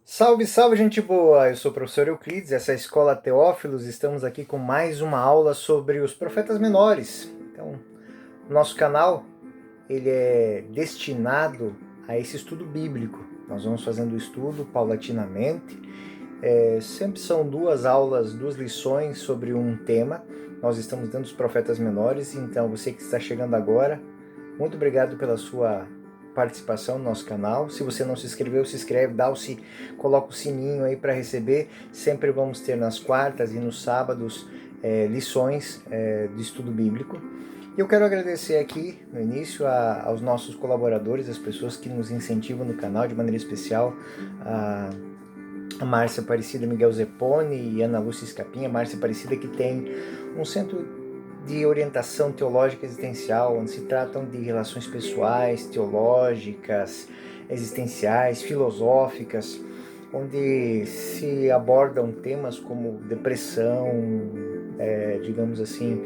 Salve, salve, gente boa! Eu sou o professor Euclides, essa é a Escola Teófilos. Estamos aqui com mais uma aula sobre os profetas menores. Então, o nosso canal ele é destinado a esse estudo bíblico. Nós vamos fazendo o estudo paulatinamente. Sempre são duas aulas, duas lições sobre um tema. Nós estamos dando os profetas menores, então você que está chegando agora, muito obrigado pela sua participação no nosso canal. Se você não se inscreveu, se inscreve, coloca o sininho aí para receber. Sempre vamos ter nas quartas e nos sábados lições de estudo bíblico. E eu quero agradecer aqui no início aos nossos colaboradores, as pessoas que nos incentivam no canal, de maneira especial a Márcia Aparecida, Miguel Zeponi e Ana Lúcia Escapinha. Márcia Aparecida, que tem um centro de orientação teológica existencial, onde se tratam de relações pessoais, teológicas, existenciais, filosóficas, onde se abordam temas como depressão, digamos assim,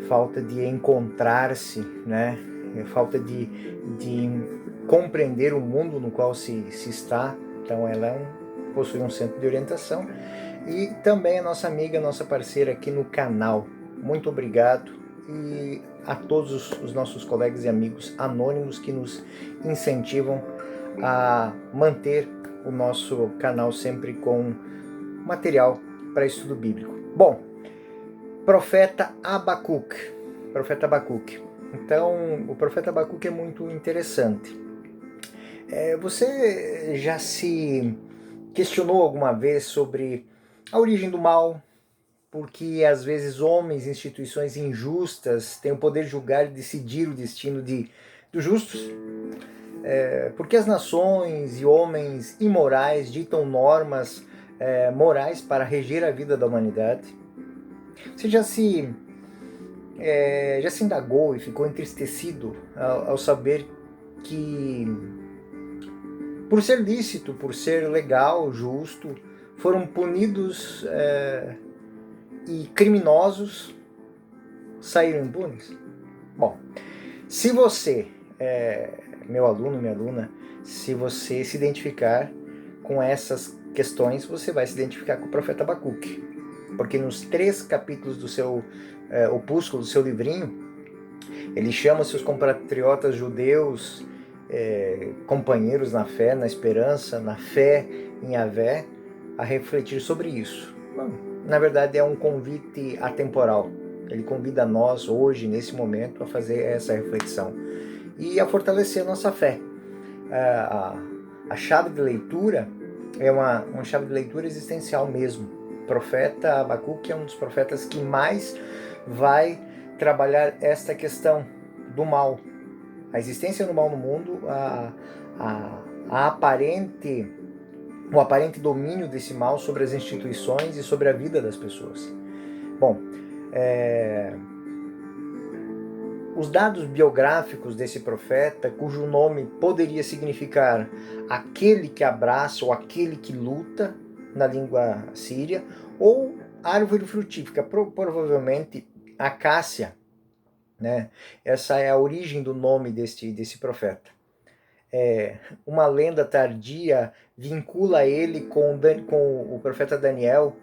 falta de encontrar-se, né? Falta de compreender o mundo no qual se está. Então ela possui um centro de orientação e também a nossa amiga, nossa parceira aqui no canal. Muito obrigado e a todos os nossos colegas e amigos anônimos que nos incentivam a manter o nosso canal sempre com material para estudo bíblico. Bom, profeta Abacuque. Profeta Abacuque. Então, o profeta Abacuque é muito interessante. Você já se questionou alguma vez sobre a origem do mal? Porque às vezes homens, instituições injustas têm o poder de julgar e decidir o destino dos justos? Porque as nações e homens imorais ditam normas morais para reger a vida da humanidade? Você já se indagou e ficou entristecido ao saber que, por ser lícito, por ser legal, justo, foram punidos e criminosos saíram impunes? Bom, se você, meu aluno, minha aluna, se você se identificar com essas questões, você vai se identificar com o profeta Abacuque. Porque nos 3 capítulos do seu opúsculo, do seu livrinho, ele chama seus compatriotas judeus, companheiros na fé, na esperança, na fé em Yahvé, a refletir sobre isso. Bom, na verdade é um convite atemporal. Ele convida nós hoje, nesse momento, a fazer essa reflexão e a fortalecer a nossa fé. A chave de leitura é uma chave de leitura existencial mesmo. O profeta Abacuque é um dos profetas que mais vai trabalhar esta questão do mal, a existência do mal no mundo, o aparente domínio desse mal sobre as instituições e sobre a vida das pessoas. Bom, os dados biográficos desse profeta, cujo nome poderia significar aquele que abraça ou aquele que luta na língua síria, ou árvore frutífera, provavelmente acácia, né? Essa é a origem do nome desse profeta. Uma lenda tardia vincula ele com o profeta Daniel,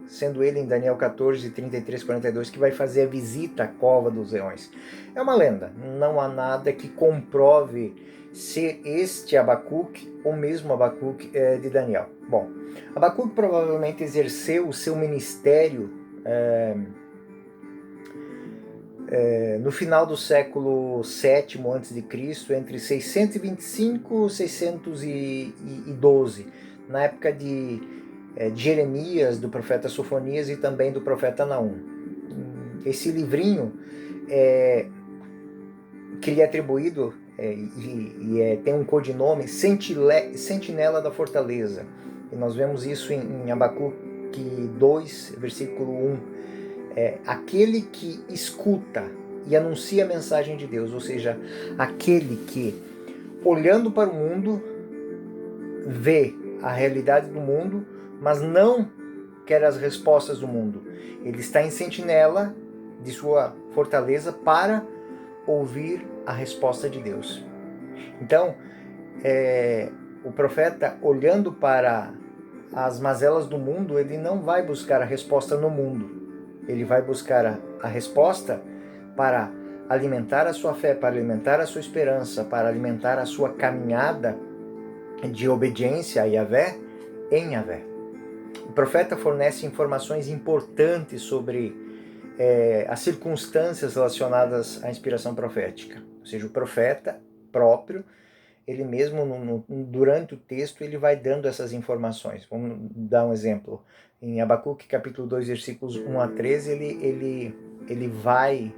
sendo ele em Daniel 14, 33, 42, que vai fazer a visita à cova dos leões. É uma lenda, não há nada que comprove ser este Abacuque ou mesmo Abacuque de Daniel. Bom, Abacuque provavelmente exerceu o seu ministério no final do século VII a.C., entre 625 e 612, na época de Jeremias, do profeta Sofonias e também do profeta Naum. Esse livrinho que lhe é atribuído tem um codinome Sentinela da Fortaleza. E nós vemos isso em Abacuque 2, versículo 1. Aquele que escuta e anuncia a mensagem de Deus, ou seja, aquele que, olhando para o mundo, vê a realidade do mundo, mas não quer as respostas do mundo. Ele está em sentinela de sua fortaleza para ouvir a resposta de Deus. Então, o profeta, olhando para as mazelas do mundo, ele não vai buscar a resposta no mundo. Ele vai buscar a resposta para alimentar a sua fé, para alimentar a sua esperança, para alimentar a sua caminhada de obediência a Yahvé em Yahvé. O profeta fornece informações importantes sobre as circunstâncias relacionadas à inspiração profética. Ou seja, o profeta próprio, ele mesmo, durante o texto, ele vai dando essas informações. Vamos dar um exemplo. Em Abacuque, capítulo 2, versículos 1 a 13, ele vai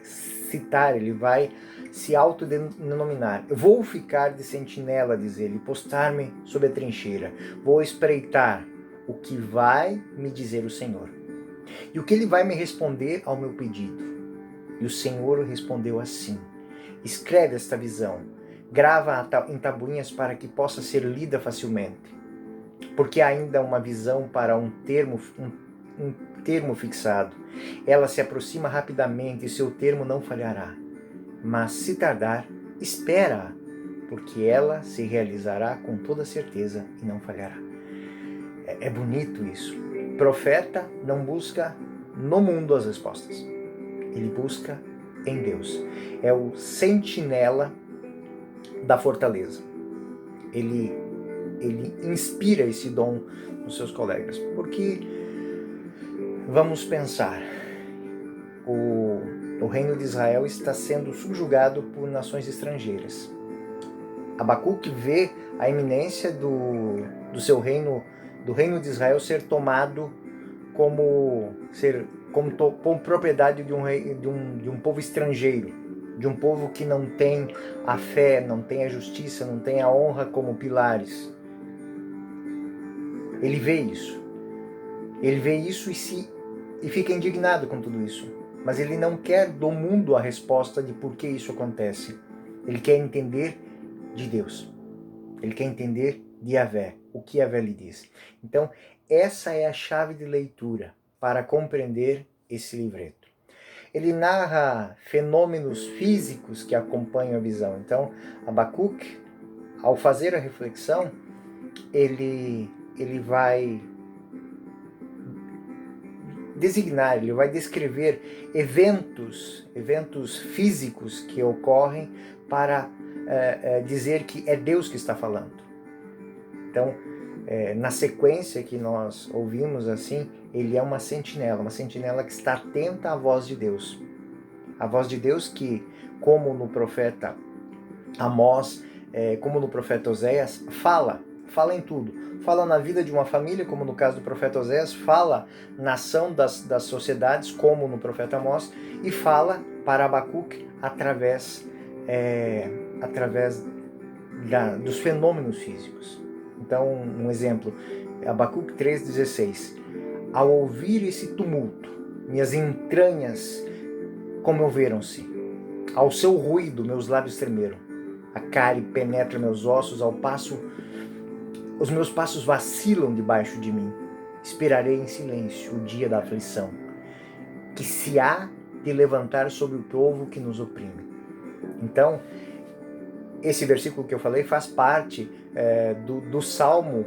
citar, ele vai se autodenominar. Eu vou ficar de sentinela, diz ele, postar-me sob a trincheira. Vou espreitar o que vai me dizer o Senhor. E o que ele vai me responder ao meu pedido. E o Senhor respondeu assim: escreve esta visão, grava em tabuinhas para que possa ser lida facilmente. Porque há ainda uma visão para um termo fixado. Ela se aproxima rapidamente e seu termo não falhará. Mas se tardar, espera-a, porque ela se realizará com toda certeza e não falhará. É bonito isso. O profeta não busca no mundo as respostas. Ele busca em Deus. É o sentinela da fortaleza. Ele inspira esse dom nos seus colegas. Porque, vamos pensar, o reino de Israel está sendo subjugado por nações estrangeiras. Abacuque vê a iminência do seu reino, do reino de Israel ser tomado como propriedade de um povo estrangeiro, de um povo que não tem a fé, não tem a justiça, não tem a honra como pilares. Ele vê isso. Ele vê isso e fica indignado com tudo isso. Mas ele não quer do mundo a resposta de por que isso acontece. Ele quer entender de Deus. Ele quer entender de Yahvé, o que Yahvé lhe diz. Então, essa é a chave de leitura para compreender esse livreto. Ele narra fenômenos físicos que acompanham a visão. Então, Abacuque, ao fazer a reflexão, ele vai designar, ele vai descrever eventos físicos que ocorrem para dizer que é Deus que está falando. Então, na sequência que nós ouvimos assim, ele é uma sentinela que está atenta à voz de Deus. A voz de Deus que, como no profeta Amós, como no profeta Oséias, fala em tudo. Fala na vida de uma família, como no caso do profeta Oséias, fala na ação das sociedades, como no profeta Amós, e fala para Abacuque através dos fenômenos físicos. Então, um exemplo, Abacuque 3,16. Ao ouvir esse tumulto, minhas entranhas comoveram-se. Ao seu ruído, meus lábios tremeram. A cárie penetra meus ossos, os meus passos vacilam debaixo de mim. Esperarei em silêncio o dia da aflição, que se há de levantar sobre o povo que nos oprime. Então, esse versículo que eu falei faz parte do salmo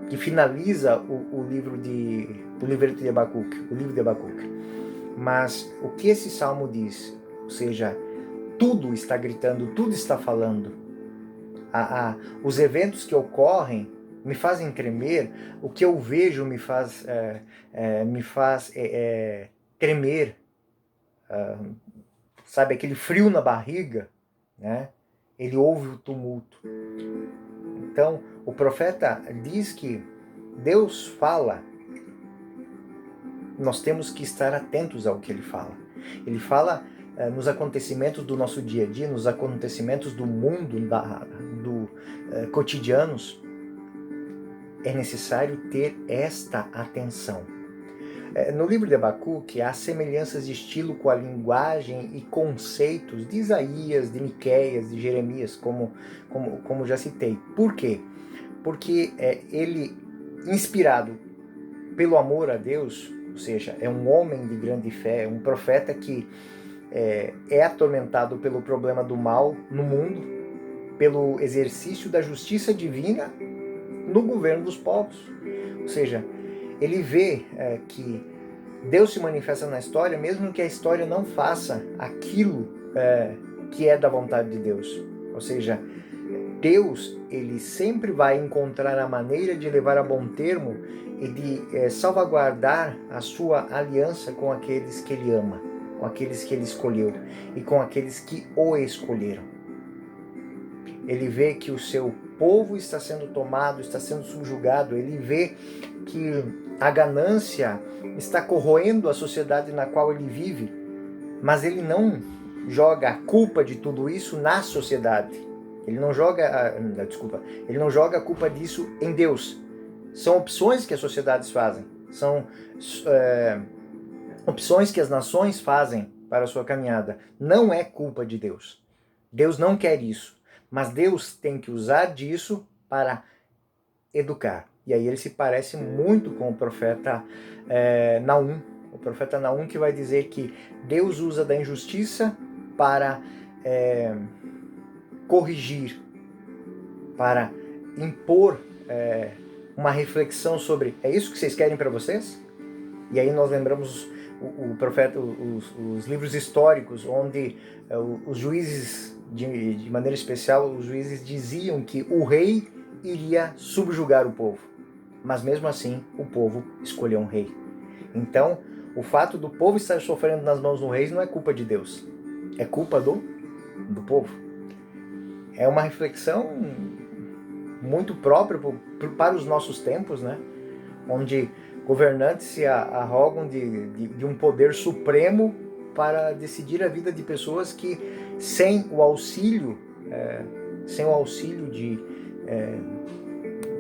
que finaliza o livro de Abacuque, o livro de Abacuque. Mas o que esse salmo diz? Ou seja, tudo está gritando, tudo está falando. Os eventos que ocorrem me fazem tremer, o que eu vejo me faz tremer, sabe, aquele frio na barriga, né? Ele ouve o tumulto. Então, o profeta diz que Deus fala, nós temos que estar atentos ao que ele fala. Ele fala nos acontecimentos do nosso dia a dia, nos acontecimentos do mundo, cotidianos. É necessário ter esta atenção. No livro de Abacuque há semelhanças de estilo com a linguagem e conceitos de Isaías, de Miqueias, de Jeremias, como já citei. Por quê? Porque ele, inspirado pelo amor a Deus, ou seja, é um homem de grande fé, um profeta que é atormentado pelo problema do mal no mundo, pelo exercício da justiça divina no governo dos povos. Ou seja, ele vê que Deus se manifesta na história, mesmo que a história não faça aquilo que é da vontade de Deus. Ou seja, Deus, ele sempre vai encontrar a maneira de levar a bom termo e de salvaguardar a sua aliança com aqueles que ele ama, com aqueles que ele escolheu e com aqueles que o escolheram. Ele vê que o seu povo está sendo tomado, está sendo subjugado, ele vê que a ganância está corroendo a sociedade na qual ele vive, mas ele não joga a culpa de tudo isso na sociedade. Ele não joga a culpa disso em Deus. São opções que as sociedades fazem, são opções que as nações fazem para a sua caminhada. Não é culpa de Deus. Deus não quer isso, mas Deus tem que usar disso para educar. E aí ele se parece muito com o profeta Naum. O profeta Naum, que vai dizer que Deus usa da injustiça para corrigir, para impor uma reflexão sobre: é isso que vocês querem para vocês? E aí nós lembramos o profeta, os livros históricos, onde os juízes, de maneira especial, os juízes diziam que o rei iria subjugar o povo, mas mesmo assim o povo escolheu um rei. Então, o fato do povo estar sofrendo nas mãos do rei não é culpa de Deus, é culpa do povo. É uma reflexão muito própria para os nossos tempos, né? Onde governantes se arrogam de um poder supremo para decidir a vida de pessoas que, sem o auxílio de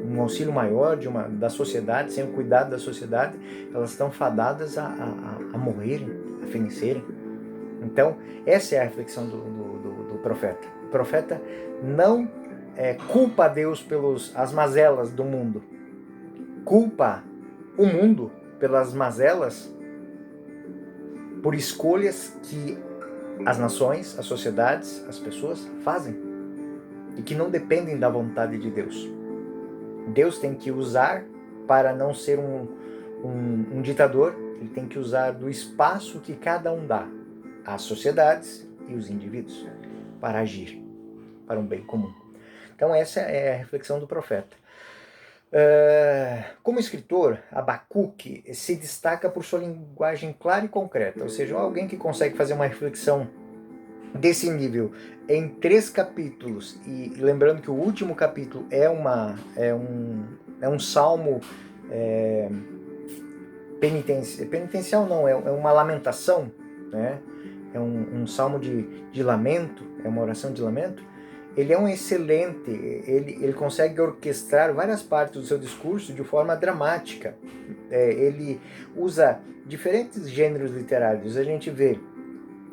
um auxílio maior da sociedade, sem o cuidado da sociedade, elas estão fadadas a morrerem, a fenecerem. Então, essa é a reflexão do profeta. O profeta não culpa a Deus pelas mazelas do mundo. Culpa o mundo pelas mazelas, por escolhas que as nações, as sociedades, as pessoas fazem e que não dependem da vontade de Deus. Deus tem que usar, para não ser um ditador, ele tem que usar do espaço que cada um dá às sociedades e os indivíduos para agir para um bem comum. Então essa é a reflexão do profeta. Como escritor, Abacuque se destaca por sua linguagem clara e concreta, ou seja, alguém que consegue fazer uma reflexão desse nível em 3 capítulos, e lembrando que o último capítulo é um salmo penitencial, não, é uma lamentação, né? É um salmo de lamento, é uma oração de lamento. Ele é um excelente, ele consegue orquestrar várias partes do seu discurso de forma dramática. Ele usa diferentes gêneros literários. A gente vê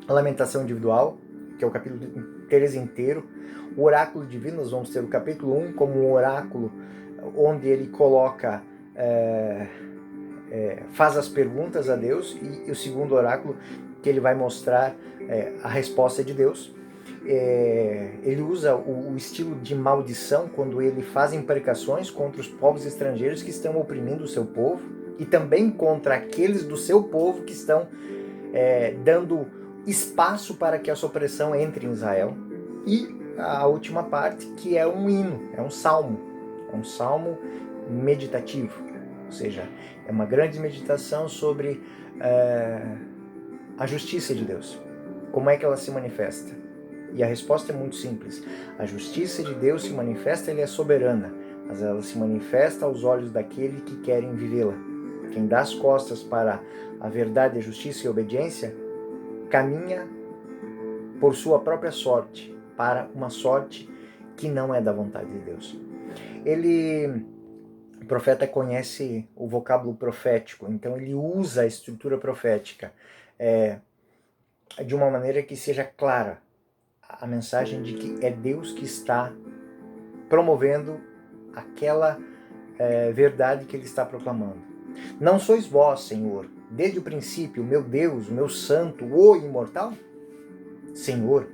a lamentação individual, que é o capítulo 3 inteiro. O oráculo divino, nós vamos ter o capítulo 1 como um oráculo onde ele coloca, faz as perguntas a Deus, e o segundo oráculo que ele vai mostrar a resposta de Deus. Ele usa o estilo de maldição quando ele faz imprecações contra os povos estrangeiros que estão oprimindo o seu povo e também contra aqueles do seu povo que estão dando espaço para que essa opressão entre em Israel. E a última parte, que é um hino, é um salmo meditativo, ou seja, é uma grande meditação sobre a justiça de Deus, como é que ela se manifesta. E a resposta é muito simples. A justiça de Deus se manifesta, ele é soberana, mas ela se manifesta aos olhos daquele que querem vivê-la. Quem dá as costas para a verdade, a justiça e a obediência, caminha por sua própria sorte, para uma sorte que não é da vontade de Deus. O profeta conhece o vocábulo profético, então ele usa a estrutura profética de uma maneira que seja clara a mensagem de que é Deus que está promovendo aquela verdade que ele está proclamando. Não sois vós, Senhor, desde o princípio, meu Deus, o meu santo, o imortal? Senhor,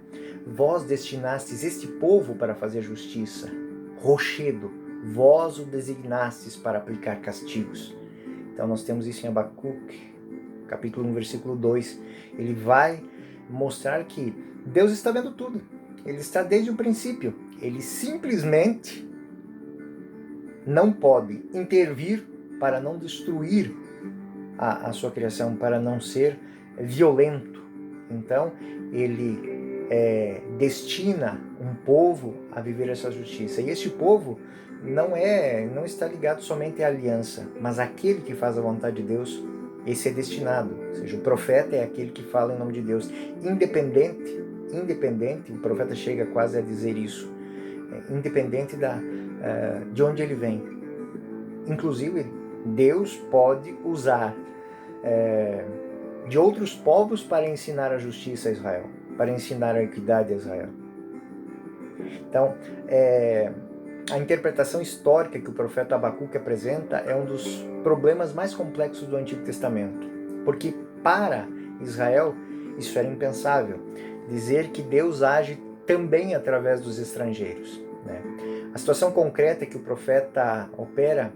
vós destinastes este povo para fazer justiça, rochedo, vós o designastes para aplicar castigos. Então nós temos isso em Abacuque, capítulo 1, versículo 2. Ele vai mostrar que Deus está vendo tudo. Ele está desde o princípio. Ele simplesmente não pode intervir para não destruir a sua criação, para não ser violento. Então, ele destina um povo a viver essa justiça. E este povo não está ligado somente à aliança, mas aquele que faz a vontade de Deus, esse é destinado. Ou seja, o profeta é aquele que fala em nome de Deus. Independente, o profeta chega quase a dizer isso, independente de onde ele vem. Inclusive, Deus pode usar de outros povos para ensinar a justiça a Israel, para ensinar a equidade a Israel. Então, a interpretação histórica que o profeta Abacuque apresenta é um dos problemas mais complexos do Antigo Testamento, porque para Israel isso era impensável, dizer que Deus age também através dos estrangeiros, né? A situação concreta que o profeta opera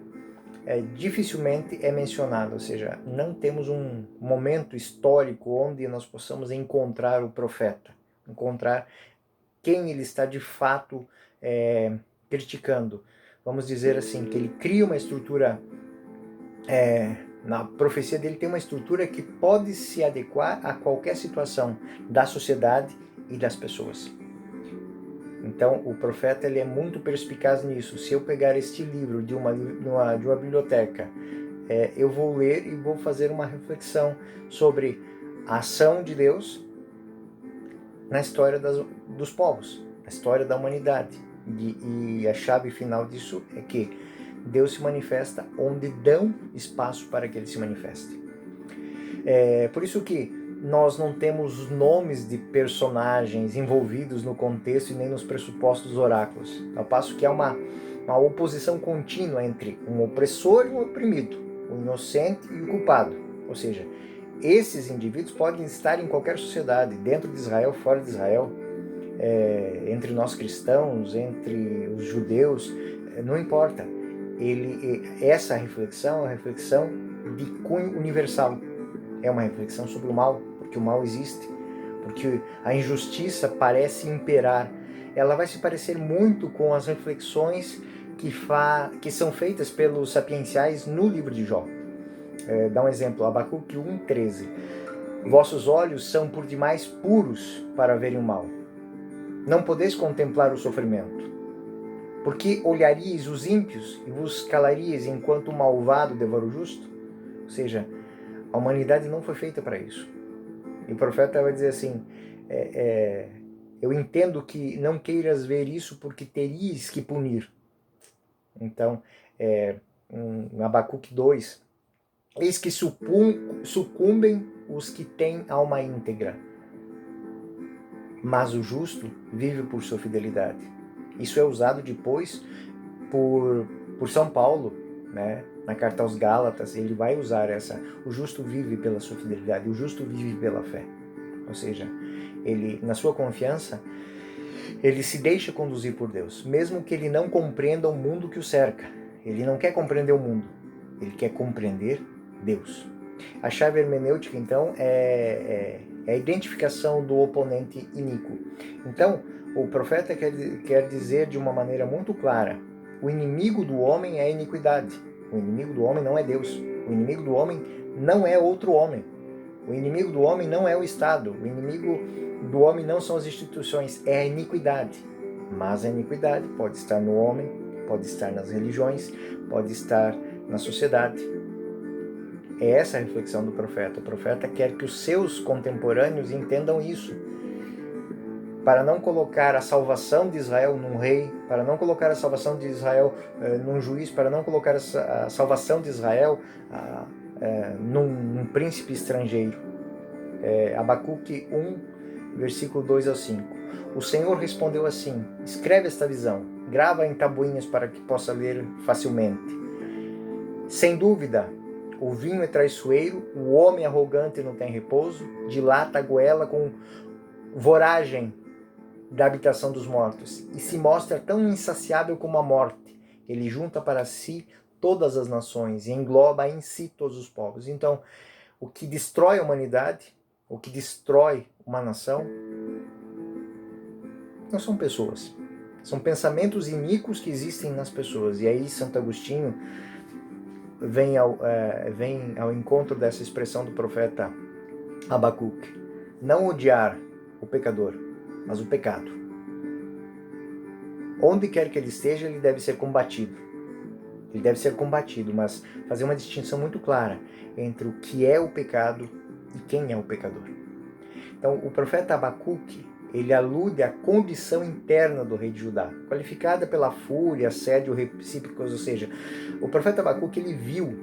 dificilmente é mencionada, ou seja, não temos um momento histórico onde nós possamos encontrar o profeta, encontrar quem ele está de fato criticando. Vamos dizer assim, que ele cria uma estrutura, na profecia dele tem uma estrutura que pode se adequar a qualquer situação da sociedade e das pessoas. Então, o profeta ele é muito perspicaz nisso. Se eu pegar este livro de uma biblioteca, eu vou ler e vou fazer uma reflexão sobre a ação de Deus na história dos povos, na história da humanidade. E a chave final disso é que Deus se manifesta onde dão espaço para que ele se manifeste. Por isso que nós não temos nomes de personagens envolvidos no contexto e nem nos pressupostos dos oráculos, ao passo que há uma oposição contínua entre um opressor e um oprimido, o inocente e o culpado. Ou seja, esses indivíduos podem estar em qualquer sociedade, dentro de Israel, fora de Israel, entre nós cristãos, entre os judeus, não importa. Essa reflexão é uma reflexão de cunho universal. É uma reflexão sobre o mal, porque o mal existe, porque a injustiça parece imperar. Ela vai se parecer muito com as reflexões que são feitas pelos sapienciais no livro de Jó. Dá um exemplo, Abacuque 1,13. Vossos olhos são por demais puros para verem o mal. Não podeis contemplar o sofrimento. Porque olharíeis os ímpios e vos calaríeis enquanto o malvado devora o justo? Ou seja, a humanidade não foi feita para isso. E o profeta vai dizer assim, eu entendo que não queiras ver isso porque terias que punir. Então, em Abacuque 2, eis que sucumbem os que têm alma íntegra, mas o justo vive por sua fidelidade. Isso é usado depois por São Paulo, né? Na carta aos Gálatas, ele vai usar o justo vive pela sua fidelidade, o justo vive pela fé. Ou seja, ele, na sua confiança, ele se deixa conduzir por Deus, mesmo que ele não compreenda o mundo que o cerca. Ele não quer compreender o mundo, ele quer compreender Deus. A chave hermenêutica, então, é a identificação do oponente iníquo. Então, o profeta quer dizer de uma maneira muito clara, o inimigo do homem é a iniquidade. O inimigo do homem não é Deus. O inimigo do homem não é outro homem. O inimigo do homem não é o Estado. O inimigo do homem não são as instituições, é a iniquidade. Mas a iniquidade pode estar no homem, pode estar nas religiões, pode estar na sociedade. É essa a reflexão do profeta. O profeta quer que os seus contemporâneos entendam isso, para não colocar a salvação de Israel num rei, para não colocar a salvação de Israel num juiz, para não colocar a salvação de Israel num príncipe estrangeiro. Abacuque 1, versículo 2 ao 5. O Senhor respondeu assim, escreve esta visão, grava em tabuinhas para que possa ler facilmente. Sem dúvida, o vinho é traiçoeiro, o homem arrogante não tem repouso, dilata a goela com voragem da habitação dos mortos, e se mostra tão insaciável como a morte, Ele junta para si todas as nações e engloba em si todos os povos. Então, o que destrói a humanidade, o que destrói uma nação, não são pessoas. São pensamentos iníquos que existem nas pessoas. E aí Santo Agostinho vem ao encontro dessa expressão do profeta Abacuque. Não odiar o pecador, mas o pecado. Onde quer que ele esteja, ele deve ser combatido. Ele deve ser combatido, mas fazer uma distinção muito clara entre o que é o pecado e quem é o pecador. Então, o profeta Abacuque, ele alude à condição interna do rei de Judá, qualificada pela fúria, assédio recíprocos, ou seja, o profeta Abacuque, ele viu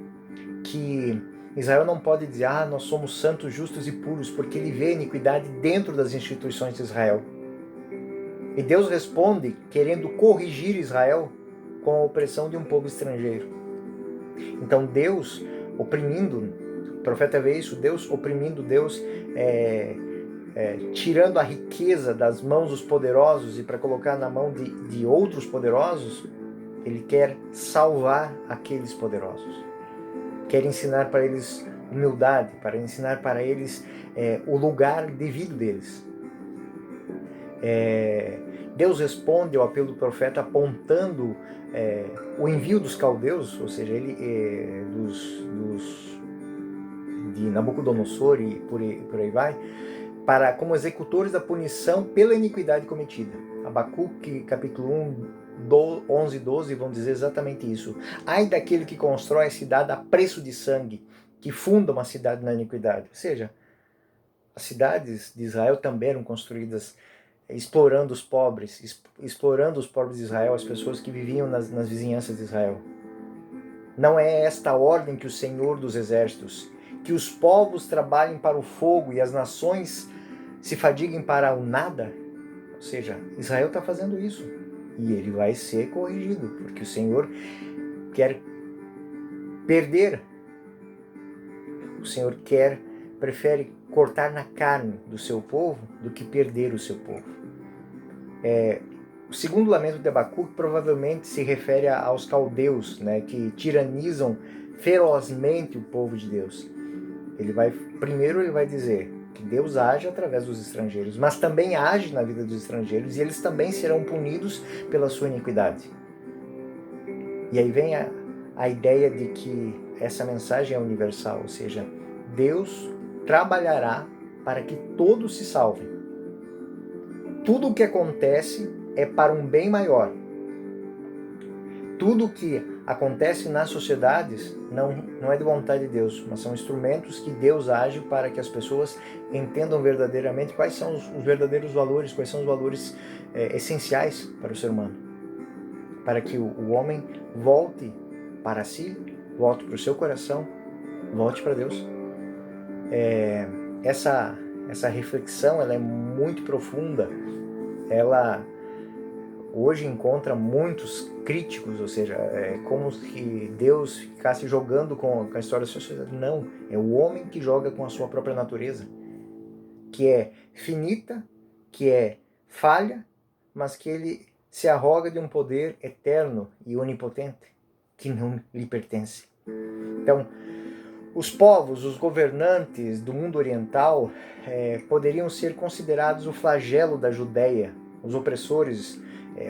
que Israel não pode dizer, nós somos santos, justos e puros, porque ele vê a iniquidade dentro das instituições de Israel. E Deus responde querendo corrigir Israel com a opressão de um povo estrangeiro. Então Deus oprimindo, o profeta vê isso, Deus oprimindo, Deus tirando a riqueza das mãos dos poderosos e para colocar na mão de outros poderosos, ele quer salvar aqueles poderosos. Quer ensinar para eles humildade, para ensinar para eles o lugar devido deles. Deus responde ao apelo do profeta apontando o envio dos caldeus, ou seja, de Nabucodonosor e por aí vai, como executores da punição pela iniquidade cometida. Abacuque, capítulo 1, 11 e 12 vão dizer exatamente isso. Ai daquele que constrói a cidade a preço de sangue, que funda uma cidade na iniquidade. Ou seja, as cidades de Israel também eram construídas explorando os pobres de Israel, as pessoas que viviam nas vizinhanças de Israel. Não é esta a ordem que o Senhor dos Exércitos, que os povos trabalhem para o fogo e as nações se fadiguem para o nada? Ou seja, Israel está fazendo isso. E ele vai ser corrigido, porque o Senhor quer perder. O Senhor prefere cortar na carne do seu povo do que perder o seu povo. O segundo lamento de Abacuque provavelmente se refere aos caldeus, que tiranizam ferozmente o povo de Deus. Primeiro ele vai dizer que Deus age através dos estrangeiros, mas também age na vida dos estrangeiros e eles também serão punidos pela sua iniquidade. E aí vem a ideia de que essa mensagem é universal, ou seja, Deus trabalhará para que todos se salvem. Tudo o que acontece é para um bem maior. Tudo o que acontece nas sociedades não é de vontade de Deus, mas são instrumentos que Deus age para que as pessoas entendam verdadeiramente quais são os verdadeiros valores, quais são os valores essenciais para o ser humano. Para que o homem volte para si, volte para o seu coração, volte para Deus. Essa reflexão ela é muito profunda. Ela hoje encontra muitos críticos, ou seja, é como se Deus ficasse jogando com a história da sociedade. Não, é o homem que joga com a sua própria natureza, que é finita, que é falha, mas que ele se arroga de um poder eterno e onipotente, que não lhe pertence. Então, os povos, os governantes do mundo oriental poderiam ser considerados o flagelo da Judéia, os opressores,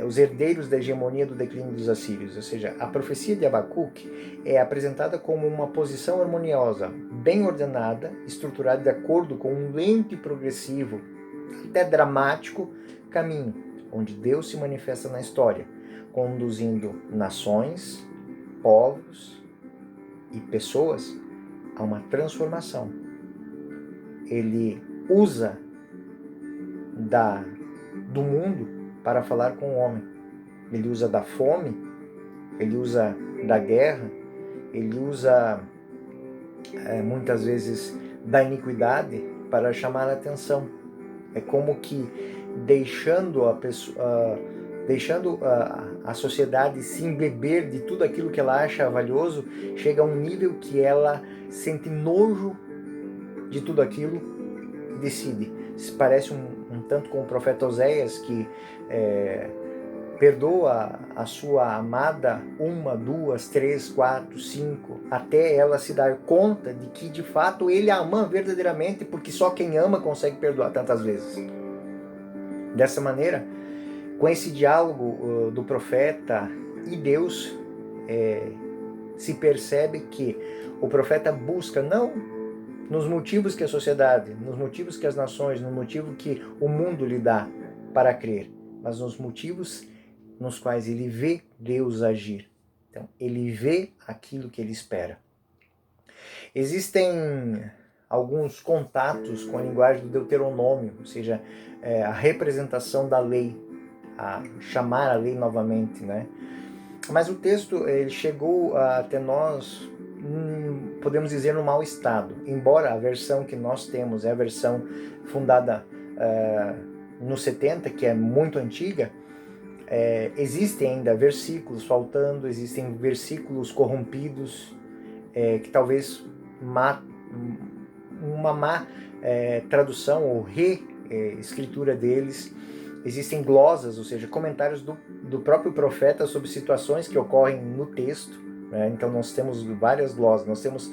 os herdeiros da hegemonia do declínio dos assírios. Ou seja, a profecia de Abacuque é apresentada como uma posição harmoniosa, bem ordenada, estruturada de acordo com um lento e progressivo, até dramático, caminho, onde Deus se manifesta na história, conduzindo nações, povos e pessoas a uma transformação. Ele usa do mundo para falar com o homem. Ele usa da fome, ele usa da guerra, ele usa muitas vezes da iniquidade para chamar a atenção. É como que deixando a sociedade se embeber de tudo aquilo que ela acha valioso, chega a um nível que ela sente nojo de tudo aquilo e decide. Se parece um tanto com o profeta Oséias, que perdoa a sua amada 1, 2, 3, 4, 5, até ela se dar conta de que de fato ele a ama verdadeiramente, porque só quem ama consegue perdoar tantas vezes. Dessa maneira, com esse diálogo do profeta e Deus, se percebe que o profeta busca não nos motivos que a sociedade, nos motivos que as nações, no motivo que o mundo lhe dá para crer, mas nos motivos nos quais ele vê Deus agir. Então, ele vê aquilo que ele espera. Existem alguns contatos com a linguagem do Deuteronômio, ou seja, a representação da lei, a chamar a lei novamente, né? Mas o texto ele chegou até nós, podemos dizer, no mau estado. Embora a versão que nós temos é a versão fundada no 70, que é muito antiga, existem ainda versículos faltando, existem versículos corrompidos, que talvez uma má tradução ou reescritura deles. Existem glosas, ou seja, comentários do próprio profeta sobre situações que ocorrem no texto, né? Então nós temos várias glosas, nós temos,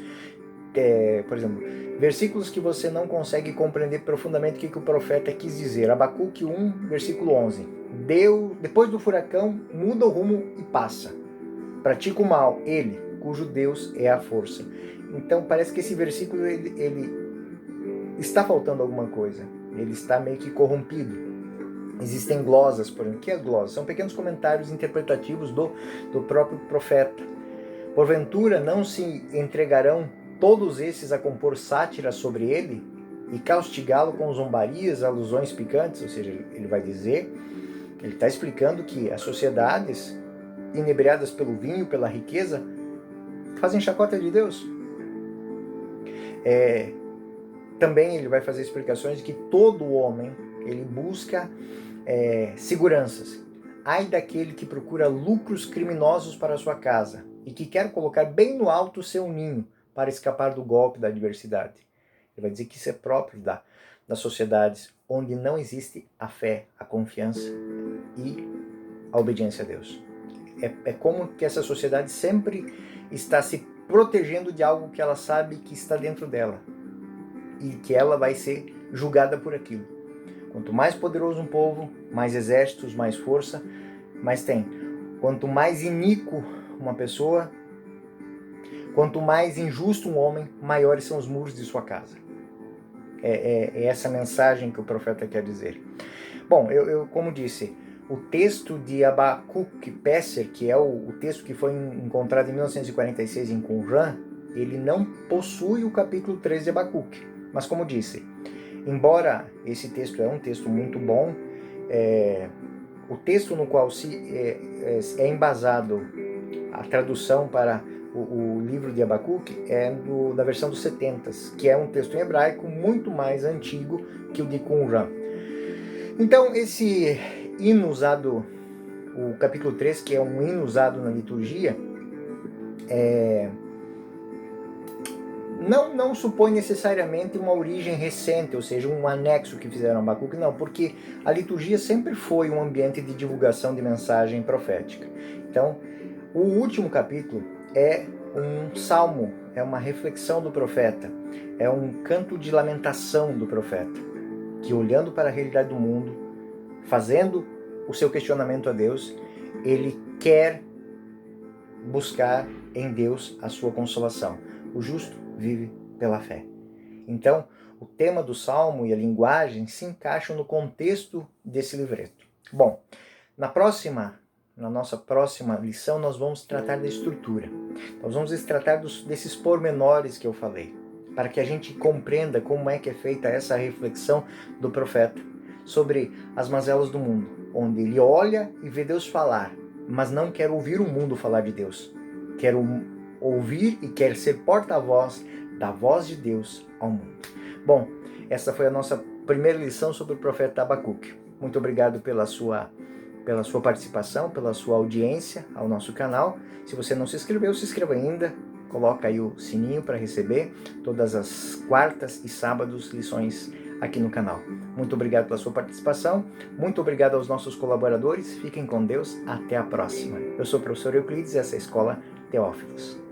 por exemplo, versículos que você não consegue compreender profundamente o que o profeta quis dizer. Abacuque 1, versículo 11. Depois do furacão, muda o rumo e passa. Pratica o mal, ele, cujo Deus é a força. Então parece que esse versículo ele está faltando alguma coisa. Ele está meio que corrompido. Existem glosas, por exemplo. O que é glosas? São pequenos comentários interpretativos do próprio profeta. Porventura não se entregarão todos esses a compor sátira sobre ele e castigá-lo com zombarias, alusões picantes? Ou seja, ele vai dizer, ele está explicando que as sociedades inebriadas pelo vinho, pela riqueza, fazem chacota de Deus. Também ele vai fazer explicações de que todo homem ele busca seguranças. Ai daquele que procura lucros criminosos para a sua casa e que quer colocar bem no alto o seu ninho para escapar do golpe da adversidade. Ele vai dizer que isso é próprio das sociedades onde não existe a fé, a confiança e a obediência a Deus. É como que essa sociedade sempre está se protegendo de algo que ela sabe que está dentro dela e que ela vai ser julgada por aquilo. Quanto mais poderoso um povo, mais exércitos, mais força, mais tem. Quanto mais iníquo uma pessoa, quanto mais injusto um homem, maiores são os muros de sua casa. É essa mensagem que o profeta quer dizer. Bom, eu como disse, o texto de Abacuque Pesser, que é o texto que foi encontrado em 1946 em Qumran, ele não possui o capítulo 3 de Abacuque. Mas como disse, embora esse texto é um texto muito bom, o texto no qual é embasado a tradução para o livro de Abacuque é da versão dos 70, que é um texto em hebraico muito mais antigo que o de Qumran. Então, esse hino usado, o capítulo 3, que é um hino usado na liturgia, não supõe necessariamente uma origem recente, ou seja, um anexo que fizeram a Abacuque, não, porque a liturgia sempre foi um ambiente de divulgação de mensagem profética. Então, o último capítulo é um salmo, é uma reflexão do profeta, é um canto de lamentação do profeta, que olhando para a realidade do mundo, fazendo o seu questionamento a Deus, ele quer buscar em Deus a sua consolação. O justo vive pela fé. Então, o tema do salmo e a linguagem se encaixam no contexto desse livreto. Bom, na nossa próxima lição, nós vamos tratar da estrutura. Nós vamos tratar desses pormenores que eu falei, para que a gente compreenda como é que é feita essa reflexão do profeta sobre as mazelas do mundo, onde ele olha e vê Deus falar, mas não quer ouvir o mundo falar de Deus. Quer ouvir e quer ser porta-voz da voz de Deus ao mundo. Bom, essa foi a nossa primeira lição sobre o profeta Abacuque. Muito obrigado pela sua participação, pela sua audiência ao nosso canal. Se você não se inscreveu, se inscreva ainda. Coloca aí o sininho para receber todas as quartas e sábados lições aqui no canal. Muito obrigado pela sua participação, muito obrigado aos nossos colaboradores, fiquem com Deus, até a próxima. Eu sou o professor Euclides e essa é a Escola Teófilos.